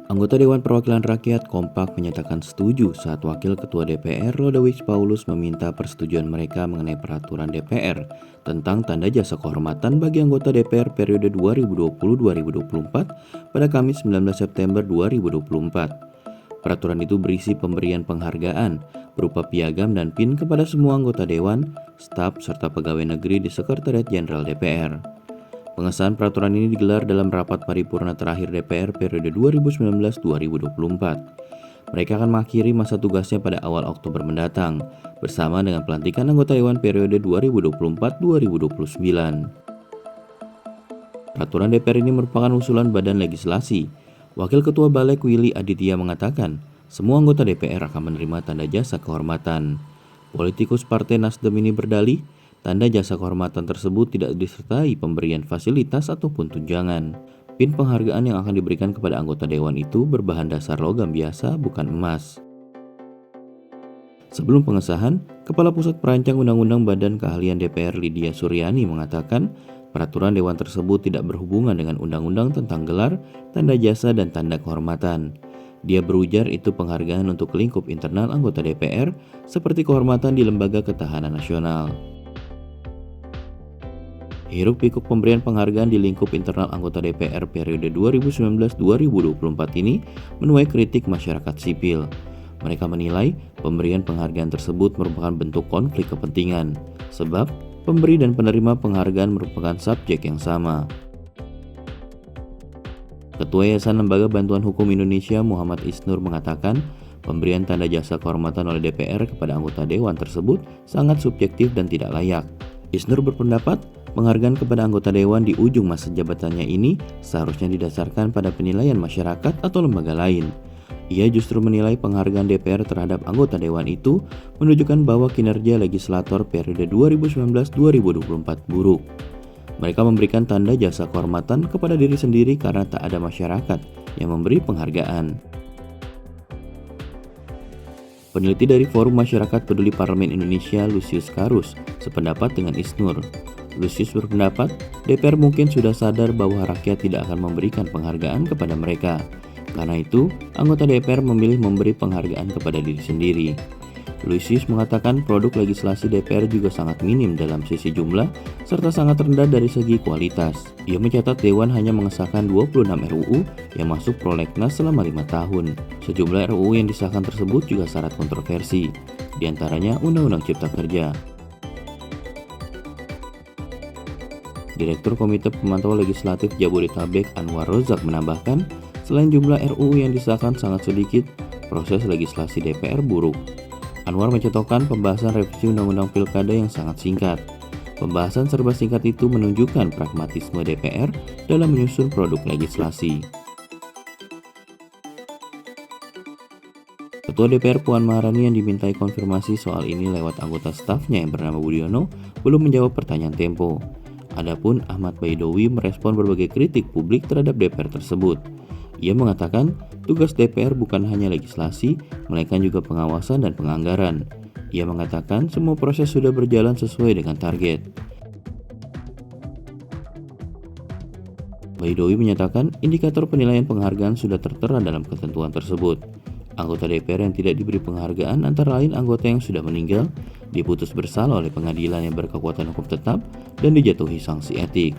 Anggota Dewan Perwakilan Rakyat kompak menyatakan setuju saat Wakil Ketua DPR Lodewijk Paulus meminta persetujuan mereka mengenai peraturan DPR tentang tanda jasa kehormatan bagi anggota DPR periode 2020-2024 pada Kamis 19 September 2024. Peraturan itu berisi pemberian penghargaan berupa piagam dan PIN kepada semua anggota Dewan, staf, serta pegawai negeri di Sekretariat Jenderal DPR. Pengesahan peraturan ini digelar dalam rapat paripurna terakhir DPR periode 2019-2024. Mereka akan mengakhiri masa tugasnya pada awal Oktober mendatang, bersama dengan pelantikan anggota Dewan periode 2024-2029. Peraturan DPR ini merupakan usulan Badan Legislasi. Wakil Ketua Balek Willy Aditya mengatakan, semua anggota DPR akan menerima tanda jasa kehormatan. Politikus Partai Nasdem ini berdalih, tanda jasa kehormatan tersebut tidak disertai pemberian fasilitas ataupun tunjangan. PIN penghargaan yang akan diberikan kepada anggota dewan itu berbahan dasar logam biasa, bukan emas. Sebelum pengesahan, Kepala Pusat Perancang Undang-Undang Badan Keahlian DPR Lydia Suryani mengatakan, peraturan dewan tersebut tidak berhubungan dengan undang-undang tentang gelar, tanda jasa, dan tanda kehormatan. Dia berujar itu penghargaan untuk lingkup internal anggota DPR seperti kehormatan di Lembaga Ketahanan Nasional. Hiruk-pikuk pemberian penghargaan di lingkup internal anggota DPR periode 2019-2024 ini menuai kritik masyarakat sipil. Mereka menilai pemberian penghargaan tersebut merupakan bentuk konflik kepentingan, sebab pemberi dan penerima penghargaan merupakan subjek yang sama. Ketua Yayasan Lembaga Bantuan Hukum Indonesia Muhammad Isnur mengatakan, pemberian tanda jasa kehormatan oleh DPR kepada anggota dewan tersebut sangat subjektif dan tidak layak. Isnur berpendapat, penghargaan kepada anggota dewan di ujung masa jabatannya ini seharusnya didasarkan pada penilaian masyarakat atau lembaga lain. Ia justru menilai penghargaan DPR terhadap anggota dewan itu menunjukkan bahwa kinerja legislator periode 2019-2024 buruk. Mereka memberikan tanda jasa kehormatan kepada diri sendiri karena tak ada masyarakat yang memberi penghargaan. Peneliti dari Forum Masyarakat Peduli Parlemen Indonesia, Lucius Karus, sependapat dengan Isnur. Lucius berpendapat, DPR mungkin sudah sadar bahwa rakyat tidak akan memberikan penghargaan kepada mereka. Karena itu, anggota DPR memilih memberi penghargaan kepada diri sendiri. Lucius mengatakan produk legislasi DPR juga sangat minim dalam sisi jumlah, serta sangat rendah dari segi kualitas. Ia mencatat Dewan hanya mengesahkan 26 RUU yang masuk prolegnas selama 5 tahun. Sejumlah RUU yang disahkan tersebut juga syarat kontroversi, diantaranya Undang-Undang Cipta Kerja. Direktur Komite Pemantau Legislatif Jabodetabek Anwar Rozak menambahkan, selain jumlah RUU yang disahkan sangat sedikit, proses legislasi DPR buruk. Anwar mencontohkan pembahasan revisi Undang-Undang Pilkada yang sangat singkat. Pembahasan serba singkat itu menunjukkan pragmatisme DPR dalam menyusun produk legislasi. Ketua DPR Puan Maharani yang dimintai konfirmasi soal ini lewat anggota stafnya yang bernama Budiono belum menjawab pertanyaan Tempo. Adapun Ahmad Baidowi merespon berbagai kritik publik terhadap DPR tersebut. Ia mengatakan tugas DPR bukan hanya legislasi, melainkan juga pengawasan dan penganggaran. Ia mengatakan semua proses sudah berjalan sesuai dengan target. Baidowi menyatakan indikator penilaian penghargaan sudah tertera dalam ketentuan tersebut. Anggota DPR yang tidak diberi penghargaan antara lain anggota yang sudah meninggal, diputus bersalah oleh pengadilan yang berkekuatan hukum tetap, dan dijatuhi sanksi etik.